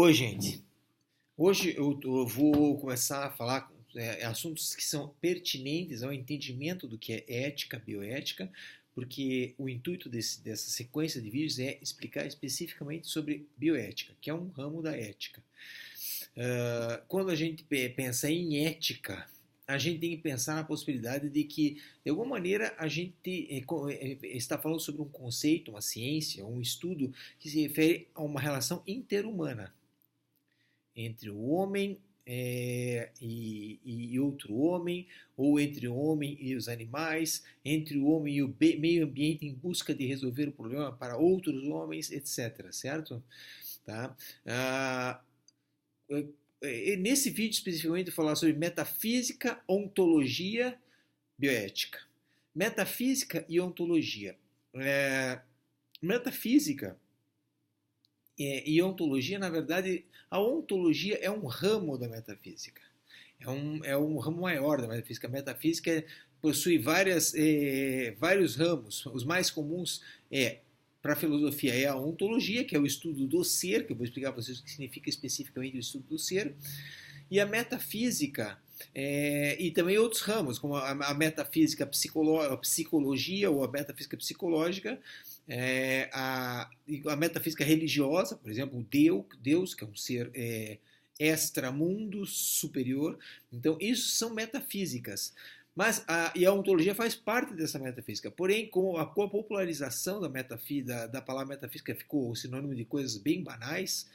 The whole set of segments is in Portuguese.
Oi, gente. Hoje eu vou começar a falar assuntos que são pertinentes ao entendimento do que é ética, bioética, porque o intuito dessa sequência de vídeos é explicar especificamente sobre bioética, que é um ramo da ética. Quando a gente pensa em ética, a gente tem que pensar na possibilidade de que, de alguma maneira, a gente está falando sobre um conceito, uma ciência, um estudo que se refere a uma relação interhumana entre o homem e outro homem, ou entre o homem e os animais, entre o homem e o meio ambiente em busca de resolver o problema para outros homens, etc. Certo? Tá? Nesse vídeo especificamente eu vou falar sobre metafísica, ontologia, bioética. Metafísica e ontologia. Metafísica e ontologia, na verdade, a ontologia é um ramo da metafísica. É um ramo maior da metafísica. A metafísica possui vários ramos. Os mais comuns para a filosofia é a ontologia, que é o estudo do ser, que eu vou explicar para vocês o que significa especificamente o estudo do ser. E a metafísica, e também outros ramos, como a metafísica psicologia ou a metafísica psicológica, a metafísica religiosa, por exemplo, Deus, que é um ser extramundo, superior. Então, isso são metafísicas. Mas e a ontologia faz parte dessa metafísica. Porém, com a popularização da palavra metafísica ficou sinônimo de coisas bem banais,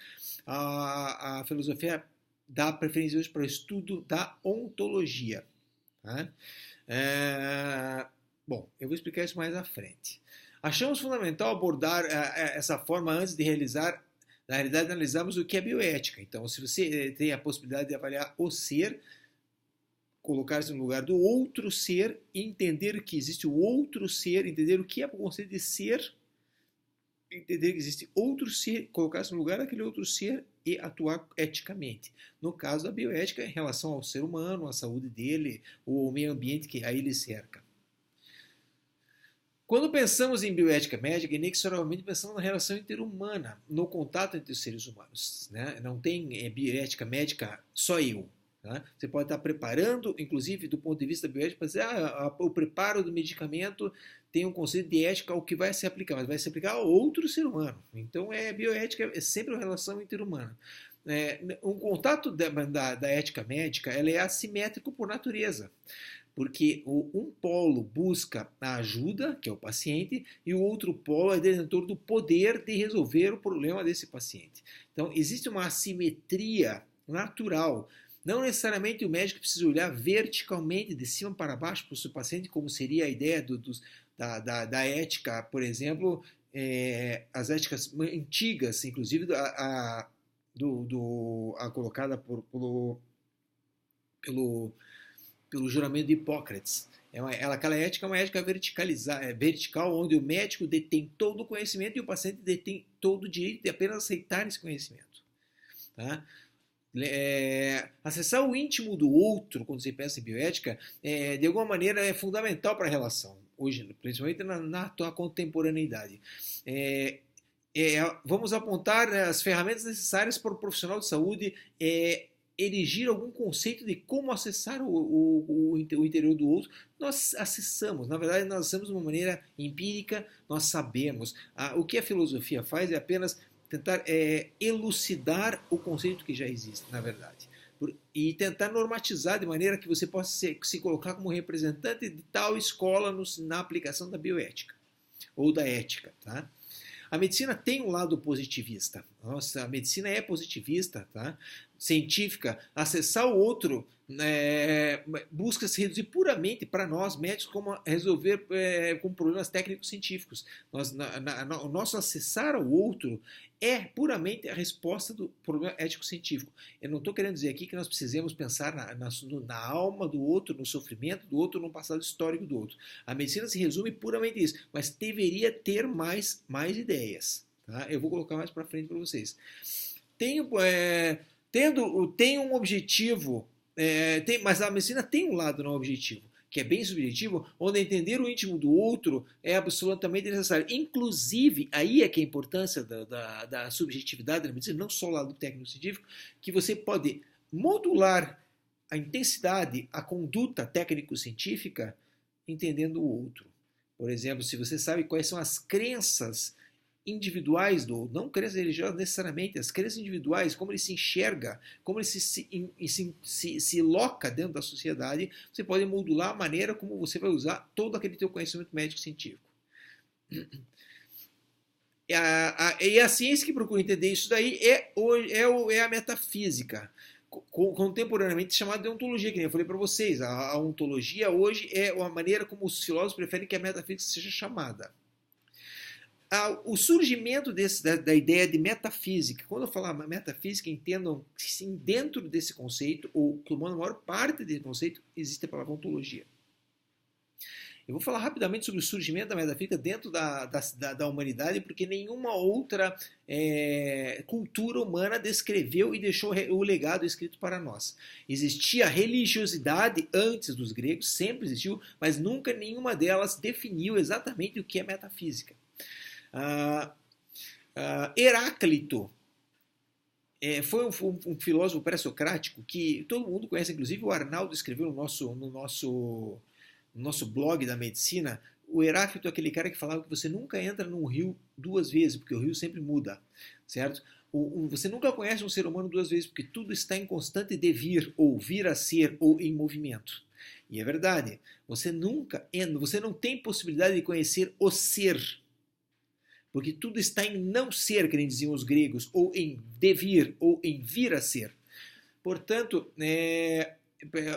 a filosofia dá preferência hoje para o estudo da ontologia. Tá? Bom, eu vou explicar isso mais à frente. Achamos fundamental abordar essa forma antes de realizar, na realidade, analisarmos o que é bioética. Então, se você tem a possibilidade de avaliar o ser, colocar-se no lugar do outro ser, entender que existe o outro ser, entender o que é o conceito de ser, entender que existe outro ser, colocar-se no lugar daquele outro ser e atuar eticamente. No caso da bioética, em relação ao ser humano, à saúde dele, ou ao meio ambiente que a ele cerca. Quando pensamos em bioética médica, inexoravelmente pensamos na relação interhumana, no contato entre os seres humanos. Né? Não tem bioética médica só eu. Tá? Você pode estar preparando, inclusive do ponto de vista bioético, para dizer o preparo do medicamento tem um conceito de ética ao que vai se aplicar, mas vai se aplicar a outro ser humano. Então, bioética é sempre uma relação interhumana. Um contato da ética médica ela é assimétrico por natureza. Porque um polo busca a ajuda, que é o paciente, e o outro polo é detentor do poder de resolver o problema desse paciente. Então, existe uma assimetria natural. Não necessariamente o médico precisa olhar verticalmente, de cima para baixo, para o seu paciente, como seria a ideia da ética, por exemplo, as éticas antigas, inclusive colocada pelo juramento de Hipócrates. Aquela ética é uma ética vertical, onde o médico detém todo o conhecimento e o paciente detém todo o direito de apenas aceitar esse conhecimento. Tá? Acessar o íntimo do outro, quando você pensa em bioética, de alguma maneira é fundamental para a relação, hoje, principalmente na contemporaneidade. Vamos apontar as ferramentas necessárias para o profissional de saúde erigir algum conceito de como acessar o interior do outro. Nós acessamos, na verdade nós acessamos de uma maneira empírica, nós sabemos. O que a filosofia faz é apenas tentar elucidar o conceito que já existe, na verdade. E tentar normatizar de maneira que você possa se colocar como representante de tal escola na aplicação da bioética ou da ética. Tá? A medicina tem um lado positivista. Nossa, a medicina é positivista, tá? Científica. Acessar o outro busca se reduzir puramente para nós, médicos, como resolver com problemas técnicos científicos. O nosso acessar ao outro é puramente a resposta do problema ético-científico. Eu não estou querendo dizer aqui que nós precisamos pensar na alma do outro, no sofrimento do outro, no passado histórico do outro. A medicina se resume puramente a isso, mas deveria ter mais ideias. Tá? Eu vou colocar mais para frente para vocês. Tem um objetivo, mas a medicina tem um lado não objetivo, que é bem subjetivo, onde entender o íntimo do outro é absolutamente necessário. Inclusive, aí é que a importância da subjetividade na medicina, não só lá do técnico-científico, que você pode modular a intensidade, a conduta técnico-científica, entendendo o outro. Por exemplo, se você sabe quais são as crenças individuais do outro, não crenças religiosas necessariamente, as crenças individuais, como ele se enxerga, como ele se loca dentro da sociedade, você pode modular a maneira como você vai usar todo aquele teu conhecimento médico-científico. E a ciência que procura entender isso daí é a metafísica, contemporaneamente chamada de ontologia, que nem eu falei para vocês. A ontologia hoje é a maneira como os filósofos preferem que a metafísica seja chamada. O surgimento da ideia de metafísica, quando eu falar metafísica, entendam que sim, dentro desse conceito, ou que a maior parte desse conceito, existe a palavra ontologia. Eu vou falar rapidamente sobre o surgimento da metafísica dentro da humanidade, porque nenhuma outra cultura humana descreveu e deixou o legado escrito para nós. Existia religiosidade antes dos gregos, sempre existiu, mas nunca nenhuma delas definiu exatamente o que é metafísica. Heráclito foi um filósofo pré-socrático que todo mundo conhece, inclusive o Arnaldo escreveu no nosso blog da medicina. O Heráclito é aquele cara que falava que você nunca entra num rio duas vezes, porque o rio sempre muda, certo? Você nunca conhece um ser humano duas vezes, porque tudo está em constante devir, ou vir a ser, ou em movimento. E é verdade, você não tem possibilidade de conhecer o ser, porque tudo está em não ser, que nem diziam os gregos, ou em devir, ou em vir a ser. Portanto,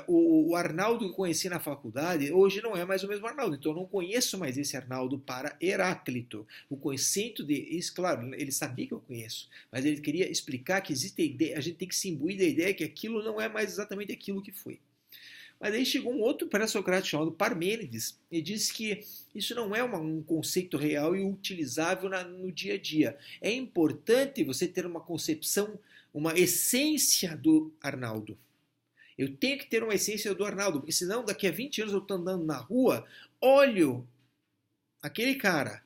o Arnaldo que eu conheci na faculdade, hoje não é mais o mesmo Arnaldo, então eu não conheço mais esse Arnaldo para Heráclito. O conceito de isso, claro, ele sabia que eu conheço, mas ele queria explicar que existe a ideia, a gente tem que se imbuir da ideia que aquilo não é mais exatamente aquilo que foi. Mas aí chegou um outro pré-socrático chamado Parmênides e disse que isso não é um conceito real e utilizável no dia a dia. É importante você ter uma concepção, uma essência do Arnaldo. Eu tenho que ter uma essência do Arnaldo, porque senão daqui a 20 anos eu estou andando na rua, olho aquele cara,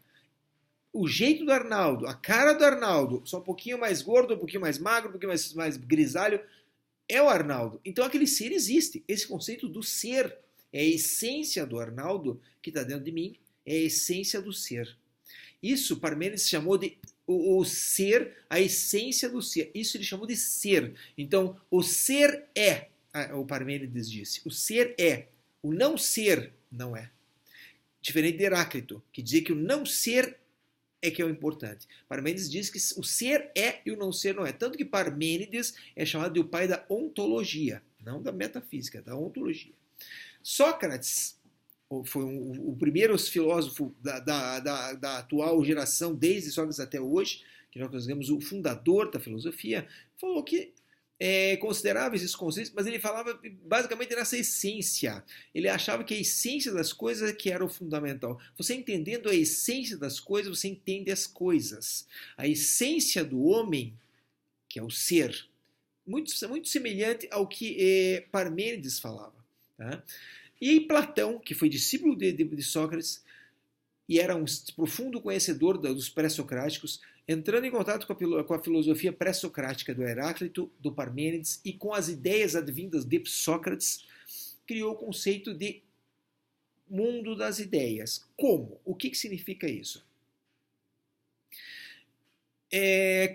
o jeito do Arnaldo, a cara do Arnaldo, só um pouquinho mais gordo, um pouquinho mais magro, um pouquinho mais grisalho, é o Arnaldo. Então aquele ser existe. Esse conceito do ser é a essência do Arnaldo que está dentro de mim, é a essência do ser. Isso Parmênides chamou de o ser, a essência do ser. Isso ele chamou de ser. Então o ser é, o Parmênides disse, o ser é, o não ser não é. Diferente de Heráclito, que dizia que o não ser é que é o importante. Parmênides diz que o ser é e o não ser não é. Tanto que Parmênides é chamado de o pai da ontologia, não da metafísica, da ontologia. Sócrates foi o primeiro filósofo da atual geração, desde Sócrates até hoje, que nós consideramos o fundador da filosofia, falou que considerava esses conceitos, mas ele falava basicamente nessa essência. Ele achava que a essência das coisas é que era o fundamental. Você entendendo a essência das coisas, você entende as coisas. A essência do homem, que é o ser, muito semelhante ao que Parmênides falava. Tá? E Platão, que foi discípulo de Sócrates, e era um profundo conhecedor dos pré-socráticos, entrando em contato com a filosofia pré-socrática do Heráclito, do Parmênides e com as ideias advindas de Sócrates, criou o conceito de mundo das ideias. Como? O que significa isso?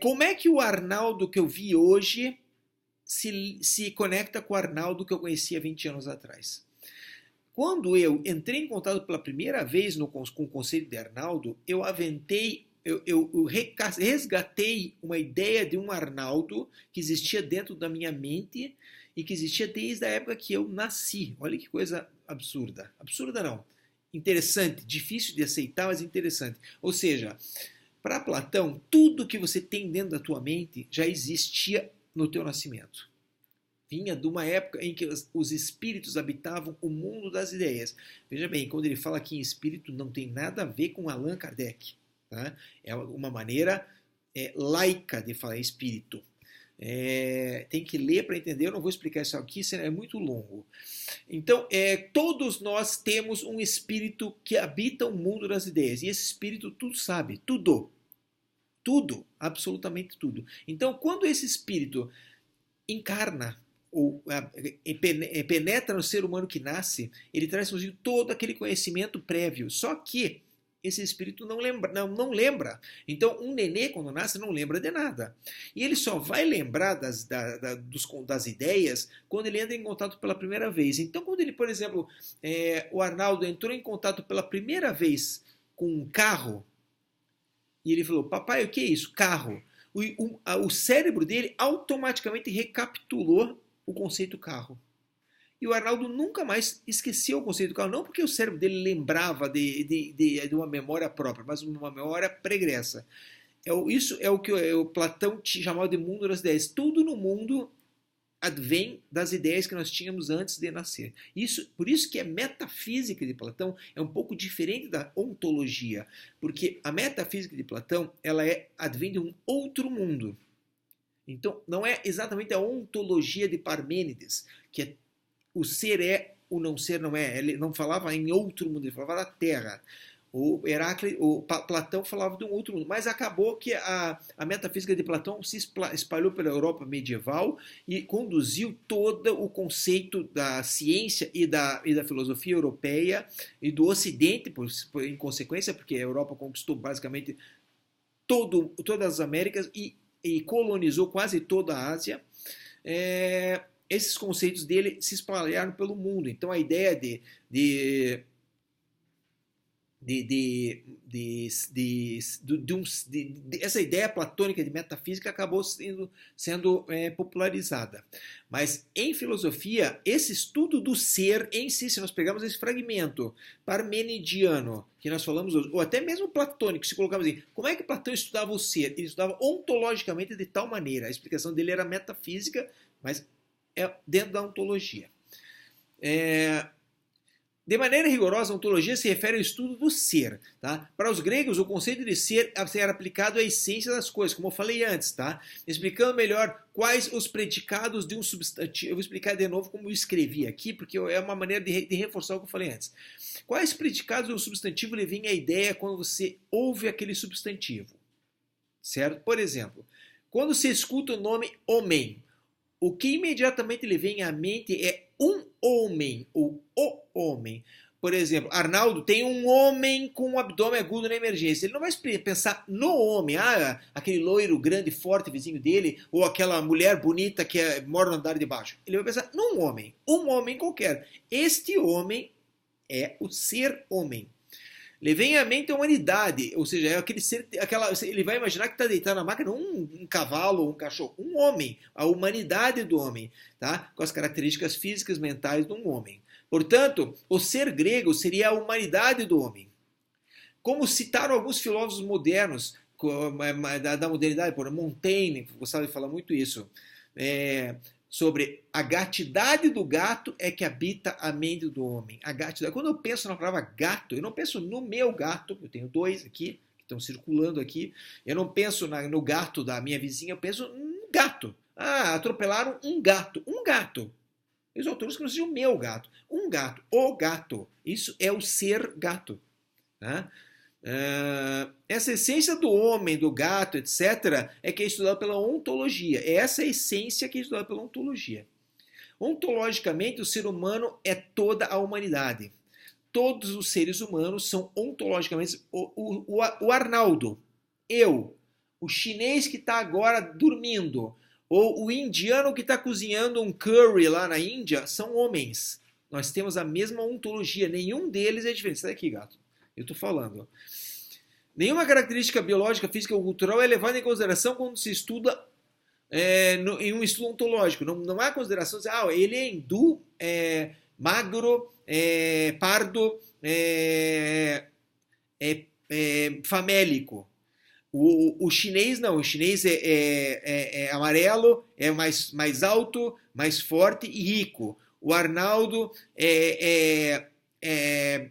Como é que o Arnaldo que eu vi hoje se conecta com o Arnaldo que eu conhecia 20 anos atrás? Quando eu entrei em contato pela primeira vez com o conceito de Arnaldo, eu resgatei uma ideia de um Arnaldo que existia dentro da minha mente e que existia desde a época que eu nasci. Olha que coisa absurda. Absurda não. Interessante, difícil de aceitar, mas interessante. Ou seja, para Platão, tudo que você tem dentro da tua mente já existia no teu nascimento. Vinha de uma época em que os espíritos habitavam o mundo das ideias. Veja bem, quando ele fala aqui em espírito, não tem nada a ver com Allan Kardec. Tá? É uma maneira laica de falar espírito. Tem que ler para entender, eu não vou explicar isso aqui, senão é muito longo. Então, todos nós temos um espírito que habita o mundo das ideias, e esse espírito tudo sabe, tudo. Tudo, absolutamente tudo. Então, quando esse espírito encarna ou penetra no ser humano que nasce, ele traz consigo todo aquele conhecimento prévio. Só que esse espírito não lembra. Então, um nenê, quando nasce, não lembra de nada. E ele só vai lembrar das ideias quando ele entra em contato pela primeira vez. Então, quando ele, por exemplo, o Arnaldo entrou em contato pela primeira vez com um carro, e ele falou, papai, o que é isso? Carro. O cérebro dele automaticamente recapitulou o conceito carro. E o Arnaldo nunca mais esqueceu o conceito do carro, não porque o cérebro dele lembrava de uma memória própria, mas uma memória pregressa. Isso é o que o Platão chamava de mundo das ideias. Tudo no mundo advém das ideias que nós tínhamos antes de nascer. Por isso que a metafísica de Platão é um pouco diferente da ontologia, porque a metafísica de Platão advém de um outro mundo. Então, não é exatamente a ontologia de Parmênides, que o ser é, o não ser não é. Ele não falava em outro mundo, ele falava da Terra. O Platão falava de um outro mundo, mas acabou que a metafísica de Platão se espalhou pela Europa medieval e conduziu todo o conceito da ciência e da filosofia europeia e do Ocidente, em consequência, porque a Europa conquistou basicamente todas as Américas e colonizou quase toda a Ásia. Esses conceitos dele se espalharam pelo mundo. Então a ideia essa ideia platônica de metafísica acabou sendo popularizada. Mas em filosofia, esse estudo do ser em si, se nós pegarmos esse fragmento parmenidiano que nós falamos hoje, ou até mesmo platônico, se colocarmos assim, como é que Platão estudava o ser? Ele estudava ontologicamente de tal maneira. A explicação dele era metafísica, mas dentro da ontologia. De maneira rigorosa, a ontologia se refere ao estudo do ser. Tá? Para os gregos, o conceito de ser era aplicado à essência das coisas, como eu falei antes. Tá? Explicando melhor quais os predicados de um substantivo. Eu vou explicar de novo como eu escrevi aqui, porque é uma maneira de reforçar o que eu falei antes. Quais predicados de um substantivo lhe vem a ideia quando você ouve aquele substantivo? Certo? Por exemplo, quando você escuta o nome homem, o que imediatamente lhe vem à mente é um homem, ou o homem. Por exemplo, Arnaldo tem um homem com um abdômen agudo na emergência. Ele não vai pensar no homem, aquele loiro grande, forte vizinho dele, ou aquela mulher bonita que mora no andar de baixo. Ele vai pensar num homem, um homem qualquer. Este homem é o ser homem. Ele vem à mente a humanidade, ou seja, é aquele ser, ele vai imaginar que está deitado na máquina um cavalo ou um cachorro, um homem, a humanidade do homem, tá? Com as características físicas, mentais de um homem. Portanto, o ser grego seria a humanidade do homem. Como citaram alguns filósofos modernos da modernidade, por Montaigne, gostava de falar muito isso, sobre a gatidade do gato é que habita a mente do homem. A gatidade. Quando eu penso na palavra gato, eu não penso no meu gato, eu tenho dois aqui, que estão circulando aqui, eu não penso no gato da minha vizinha, eu penso no gato. Atropelaram um gato. Um gato. Os autores que não sejam o meu gato. Um gato. O gato. Isso é o ser gato. Tá? Essa essência do homem, do gato, etc., é que é estudada pela ontologia. É essa essência que é estudada pela ontologia. Ontologicamente, o ser humano é toda a humanidade. Todos os seres humanos são ontologicamente... O Arnaldo, eu, o chinês que está agora dormindo, ou o indiano que está cozinhando um curry lá na Índia, são homens. Nós temos a mesma ontologia. Nenhum deles é diferente. Sai daqui, gato. Eu estou falando. Nenhuma característica biológica, física ou cultural é levada em consideração quando se estuda em um estudo ontológico. Não há consideração de ele é hindu, magro, pardo, famélico. O chinês não, o chinês é amarelo, é mais alto, mais forte e rico. O Arnaldo é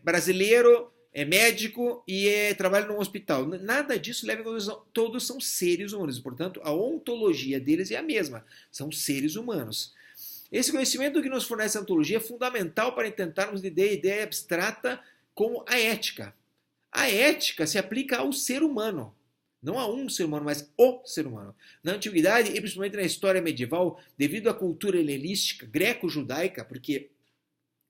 brasileiro, é médico e trabalha num hospital. Nada disso leva em consideração. Todos são seres humanos. Portanto, a ontologia deles é a mesma. São seres humanos. Esse conhecimento que nos fornece a ontologia é fundamental para tentarmos entender a ideia abstrata como a ética. A ética se aplica ao ser humano. Não a um ser humano, mas o ser humano. Na antiguidade, e principalmente na história medieval, devido à cultura helenística, greco-judaica, porque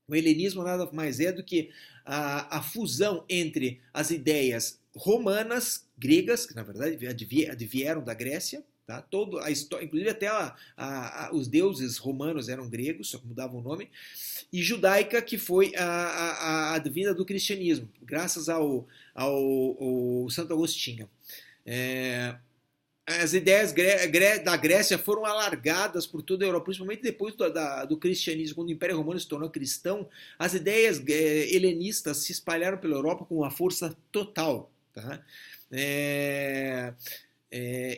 o helenismo nada mais é do que a fusão entre as ideias romanas, gregas, que na verdade advieram da Grécia, tá? Todo a história, inclusive até os deuses romanos eram gregos, só que mudavam o nome, e judaica, que foi a advinda do cristianismo, graças ao Santo Agostinho. As ideias da Grécia foram alargadas por toda a Europa, principalmente depois do cristianismo, quando o Império Romano se tornou cristão, as ideias helenistas se espalharam pela Europa com uma força total. Tá?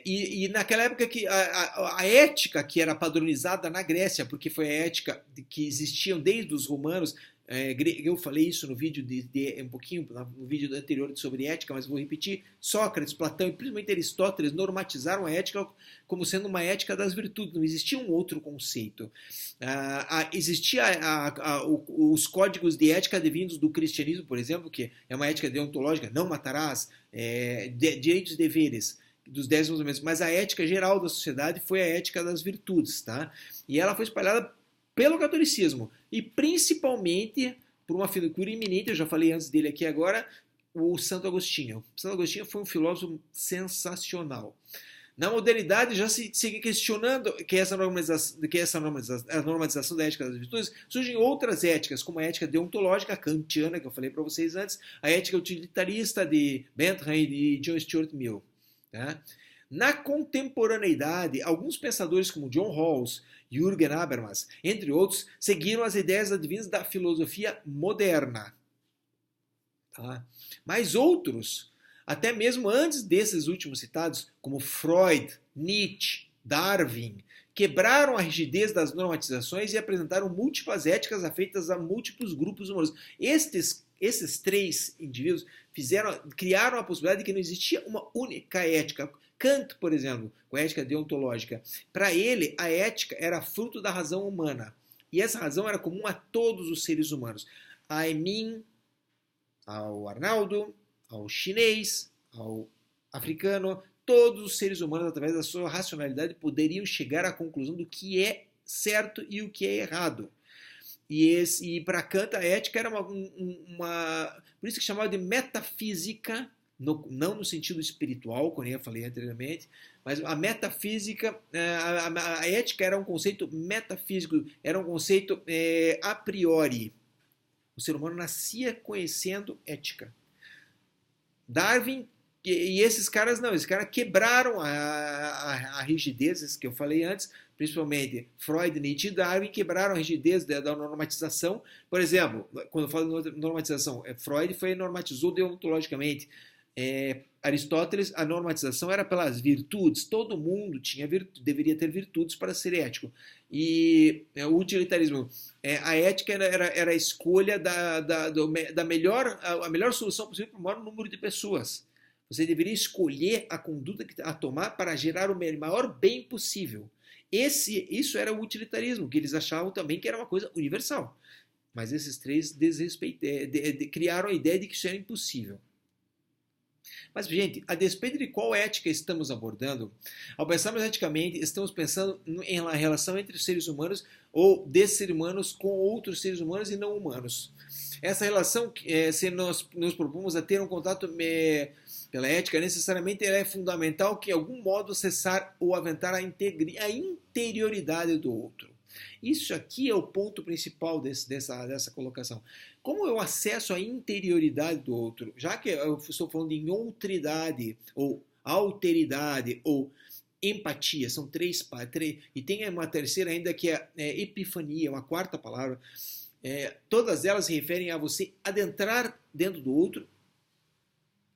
E naquela época que a ética que era padronizada na Grécia, porque foi a ética que existiam desde os romanos, eu falei isso no vídeo um pouquinho no vídeo anterior sobre ética, mas vou repetir. Sócrates, Platão e principalmente Aristóteles normatizaram a ética como sendo uma ética das virtudes. Não existia um outro conceito. Existia os códigos de ética advindos do cristianismo, por exemplo, que é uma ética deontológica: não matarás, direitos e deveres dos 10 mandamentos. Mas a ética geral da sociedade foi a ética das virtudes, tá? E ela foi espalhada pelo catolicismo, e principalmente por uma figura iminente, eu já falei antes dele aqui agora, o Santo Agostinho. O Santo Agostinho foi um filósofo sensacional. Na modernidade já se segue questionando que essa a normalização da ética das virtudes, surgem outras éticas, como a ética deontológica kantiana, que eu falei para vocês antes, a ética utilitarista de Bentham e de John Stuart Mill. Tá? Na contemporaneidade, alguns pensadores como John Rawls, Jürgen Habermas, entre outros, seguiram as ideias advindas da filosofia moderna. Tá? Mas outros, até mesmo antes desses últimos citados, como Freud, Nietzsche, Darwin, quebraram a rigidez das normatizações e apresentaram múltiplas éticas afeitas a múltiplos grupos humanos. Esses três indivíduos criaram a possibilidade de que não existia uma única ética. Kant, por exemplo, com a ética deontológica, para ele a ética era fruto da razão humana. E essa razão era comum a todos os seres humanos. A mim, ao Arnaldo, ao chinês, ao africano, todos os seres humanos, através da sua racionalidade, poderiam chegar à conclusão do que é certo e o que é errado. E para Kant a ética era por isso que chamava de metafísica, não no sentido espiritual, como eu falei anteriormente, mas a metafísica, a ética era um conceito metafísico, era um conceito a priori. O ser humano nascia conhecendo ética. Darwin e esses caras não, esses caras quebraram a rigidez que eu falei antes, principalmente Freud, Nietzsche e Darwin quebraram a rigidez da normatização. Por exemplo, quando eu falo de normatização, Freud normatizou deontologicamente. Aristóteles, a normatização era pelas virtudes, todo mundo deveria ter virtudes para ser ético. E o utilitarismo, a ética era a escolha a melhor solução possível para o maior número de pessoas. Você deveria escolher a conduta a tomar para gerar o maior bem possível. Isso era o utilitarismo, que eles achavam também que era uma coisa universal. Mas esses três criaram a ideia de que isso era impossível. Mas, gente, a despeito de qual ética estamos abordando, ao pensarmos eticamente, estamos pensando em relação entre os seres humanos ou desses seres humanos com outros seres humanos e não humanos. Essa relação, se nós nos propomos a ter um contato pela ética, necessariamente ela é fundamental que, de algum modo, cessar ou aventar a interioridade do outro. Isso aqui é o ponto principal dessa colocação. Como eu acesso a interioridade do outro? Já que eu estou falando em outridade, ou alteridade, ou empatia, são três, e tem uma terceira ainda que é epifania, uma quarta palavra. Todas elas se referem a você adentrar dentro do outro,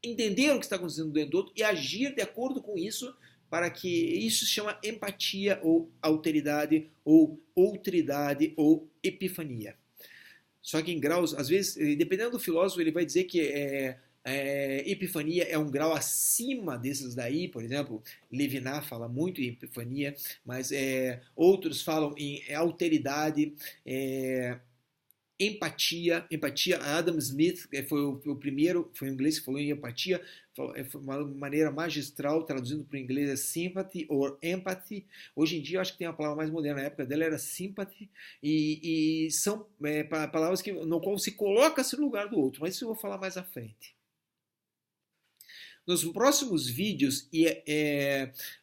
entender o que está acontecendo dentro do outro e agir de acordo com isso, para que isso se chama empatia, ou alteridade, ou outridade, ou epifania. Só que em graus, às vezes, dependendo do filósofo, ele vai dizer que epifania é um grau acima desses daí, por exemplo, Levinas fala muito em epifania, mas outros falam em alteridade, empatia. Adam Smith foi o primeiro, foi um inglês que falou em empatia, foi uma maneira magistral, traduzindo para o inglês é sympathy or empathy. Hoje em dia eu acho que tem uma palavra mais moderna, na época dela era sympathy, e são palavras no qual se coloca-se no lugar do outro, mas isso eu vou falar mais à frente. Nos próximos vídeos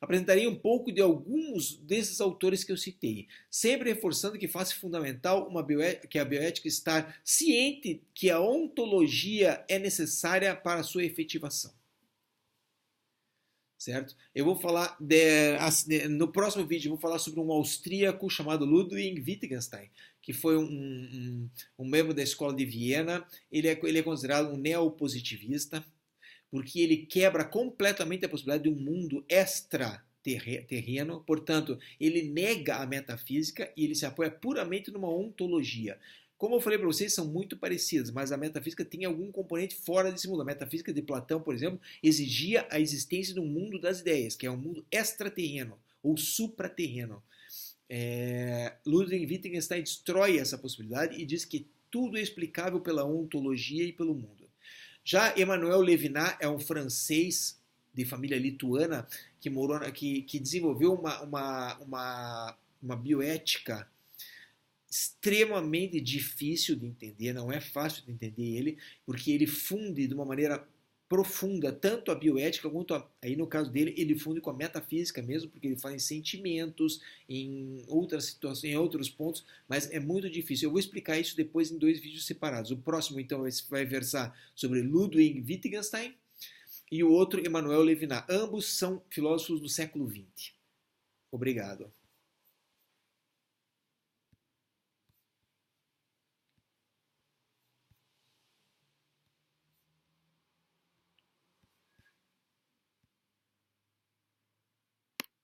apresentarei um pouco de alguns desses autores que eu citei, sempre reforçando que faz fundamental que a bioética estar ciente que a ontologia é necessária para a sua efetivação. Certo? Eu vou falar, no próximo vídeo, eu vou falar sobre um austríaco chamado Ludwig Wittgenstein, que foi um membro da escola de Viena. Ele é considerado um neopositivista, porque ele quebra completamente a possibilidade de um mundo extraterreno, portanto, ele nega a metafísica e ele se apoia puramente numa ontologia. Como eu falei para vocês, são muito parecidas, mas a metafísica tem algum componente fora desse mundo. A metafísica de Platão, por exemplo, exigia a existência de um mundo das ideias, que é um mundo extraterreno ou supraterreno. Ludwig Wittgenstein destrói essa possibilidade e diz que tudo é explicável pela ontologia e pelo mundo. Já Emmanuel Levinas é um francês de família lituana que desenvolveu uma bioética extremamente difícil de entender, não é fácil de entender ele, porque ele funde de uma maneira profunda tanto a bioética quanto, aí no caso dele, ele funde com a metafísica mesmo, porque ele fala em sentimentos, em outras situações, em outros pontos, mas é muito difícil. Eu vou explicar isso depois em 2 vídeos separados. O próximo, então, vai versar sobre Ludwig Wittgenstein e o outro, Emmanuel Levinas. Ambos são filósofos do século XX. Obrigado.